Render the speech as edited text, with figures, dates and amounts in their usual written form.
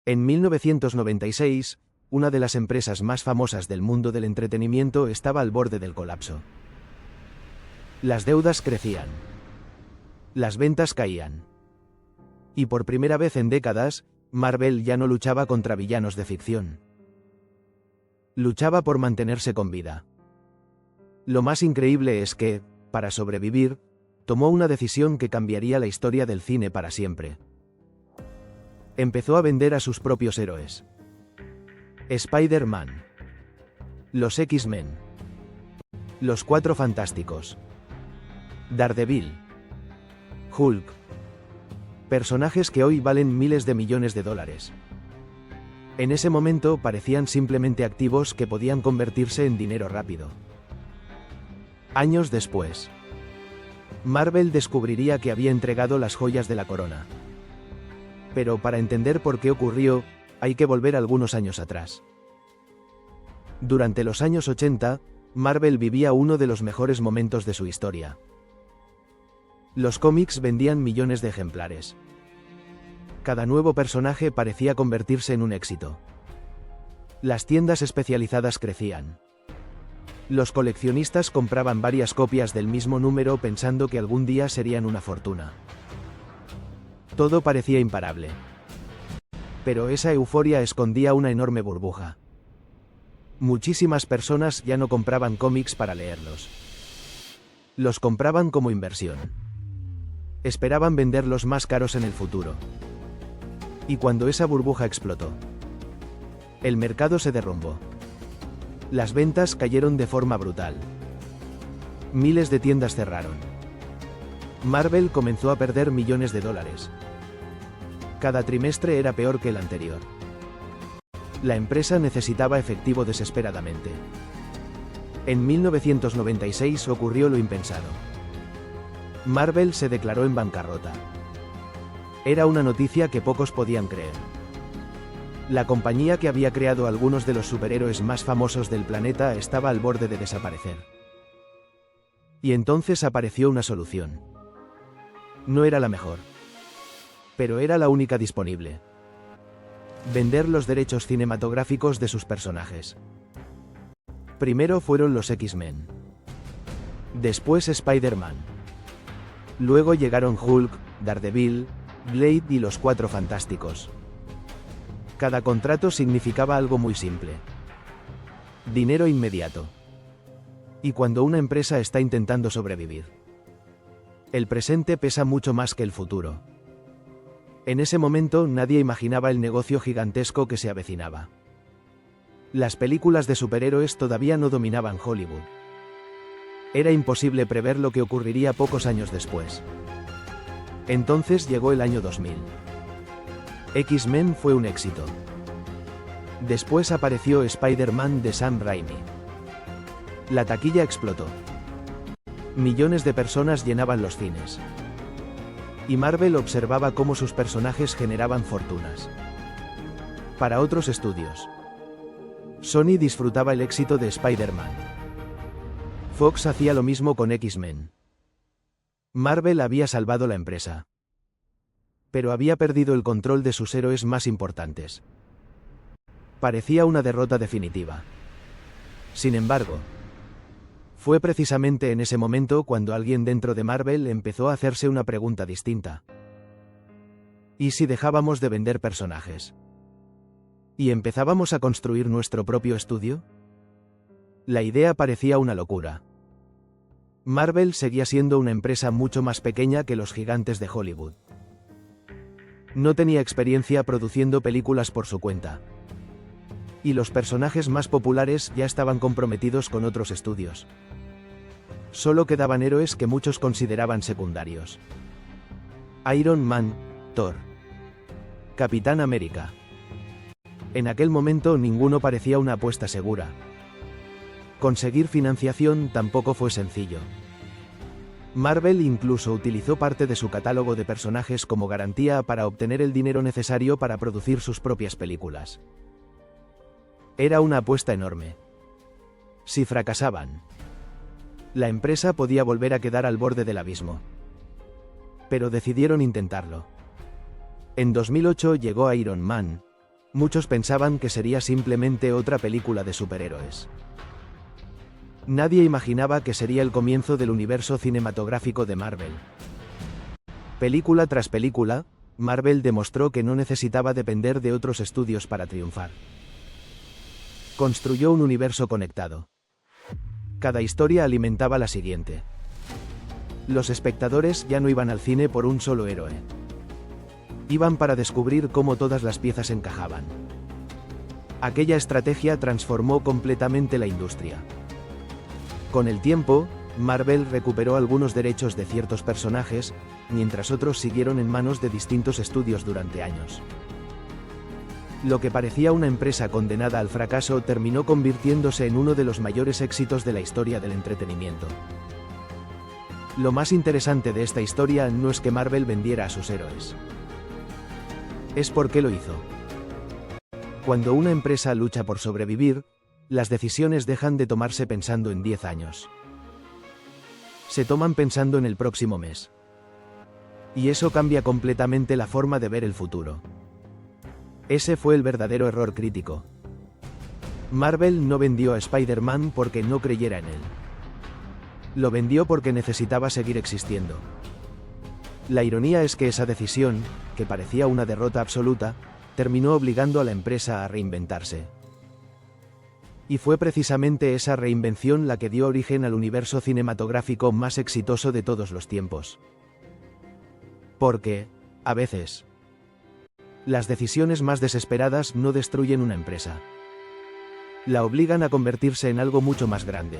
En 1996, una de las empresas más famosas del mundo del entretenimiento estaba al borde del colapso. Las deudas crecían. Las ventas caían. Y por primera vez en décadas, Marvel ya no luchaba contra villanos de ficción. Luchaba por mantenerse con vida. Lo más increíble es que, para sobrevivir, tomó una decisión que cambiaría la historia del cine para siempre. Empezó a vender a sus propios héroes. Spider-Man. Los X-Men. Los Cuatro Fantásticos. Daredevil. Hulk. Personajes que hoy valen miles de millones de dólares. En ese momento parecían simplemente activos que podían convertirse en dinero rápido. Años después, Marvel descubriría que había entregado las joyas de la corona. Pero para entender por qué ocurrió, hay que volver algunos años atrás. Durante los años 80, Marvel vivía uno de los mejores momentos de su historia. Los cómics vendían millones de ejemplares. Cada nuevo personaje parecía convertirse en un éxito. Las tiendas especializadas crecían. Los coleccionistas compraban varias copias del mismo número pensando que algún día serían una fortuna. Todo parecía imparable. Pero esa euforia escondía una enorme burbuja. Muchísimas personas ya no compraban cómics para leerlos. Los compraban como inversión. Esperaban venderlos más caros en el futuro. Y cuando esa burbuja explotó, el mercado se derrumbó. Las ventas cayeron de forma brutal. Miles de tiendas cerraron. Marvel comenzó a perder millones de dólares. Cada trimestre era peor que el anterior. La empresa necesitaba efectivo desesperadamente. En 1996 ocurrió lo impensado. Marvel se declaró en bancarrota. Era una noticia que pocos podían creer. La compañía que había creado algunos de los superhéroes más famosos del planeta estaba al borde de desaparecer. Y entonces apareció una solución. No era la mejor, pero era la única disponible. Vender los derechos cinematográficos de sus personajes. Primero fueron los X-Men. Después Spider-Man. Luego llegaron Hulk, Daredevil, Blade y los Cuatro Fantásticos. Cada contrato significaba algo muy simple. Dinero inmediato. Y cuando una empresa está intentando sobrevivir, el presente pesa mucho más que el futuro. En ese momento nadie imaginaba el negocio gigantesco que se avecinaba. Las películas de superhéroes todavía no dominaban Hollywood. Era imposible prever lo que ocurriría pocos años después. Entonces llegó el año 2000. X-Men fue un éxito. Después apareció Spider-Man de Sam Raimi. La taquilla explotó. Millones de personas llenaban los cines. Y Marvel observaba cómo sus personajes generaban fortunas. Para otros estudios, Sony disfrutaba el éxito de Spider-Man. Fox hacía lo mismo con X-Men. Marvel había salvado la empresa, pero había perdido el control de sus héroes más importantes. Parecía una derrota definitiva. Sin embargo, fue precisamente en ese momento cuando alguien dentro de Marvel empezó a hacerse una pregunta distinta. ¿Y si dejábamos de vender personajes? ¿Y empezábamos a construir nuestro propio estudio? La idea parecía una locura. Marvel seguía siendo una empresa mucho más pequeña que los gigantes de Hollywood. No tenía experiencia produciendo películas por su cuenta. Y los personajes más populares ya estaban comprometidos con otros estudios. Solo quedaban héroes que muchos consideraban secundarios. Iron Man, Thor, Capitán América. En aquel momento ninguno parecía una apuesta segura. Conseguir financiación tampoco fue sencillo. Marvel incluso utilizó parte de su catálogo de personajes como garantía para obtener el dinero necesario para producir sus propias películas. Era una apuesta enorme. Si fracasaban, la empresa podía volver a quedar al borde del abismo. Pero decidieron intentarlo. En 2008 llegó Iron Man, Muchos pensaban que sería simplemente otra película de superhéroes. Nadie imaginaba que sería el comienzo del universo cinematográfico de Marvel. Película tras película, Marvel demostró que no necesitaba depender de otros estudios para triunfar. Construyó un universo conectado. Cada historia alimentaba la siguiente. Los espectadores ya no iban al cine por un solo héroe. Iban para descubrir cómo todas las piezas encajaban. Aquella estrategia transformó completamente la industria. Con el tiempo, Marvel recuperó algunos derechos de ciertos personajes, mientras otros siguieron en manos de distintos estudios durante años. Lo que parecía una empresa condenada al fracaso terminó convirtiéndose en uno de los mayores éxitos de la historia del entretenimiento. Lo más interesante de esta historia no es que Marvel vendiera a sus héroes. Es por qué lo hizo. Cuando una empresa lucha por sobrevivir, las decisiones dejan de tomarse pensando en 10 años. Se toman pensando en el próximo mes. Y eso cambia completamente la forma de ver el futuro. Ese fue el verdadero error crítico. Marvel no vendió a Spider-Man porque no creyera en él. Lo vendió porque necesitaba seguir existiendo. La ironía es que esa decisión, que parecía una derrota absoluta, terminó obligando a la empresa a reinventarse. Y fue precisamente esa reinvención la que dio origen al universo cinematográfico más exitoso de todos los tiempos. Porque, a veces, las decisiones más desesperadas no destruyen una empresa. La obligan a convertirse en algo mucho más grande.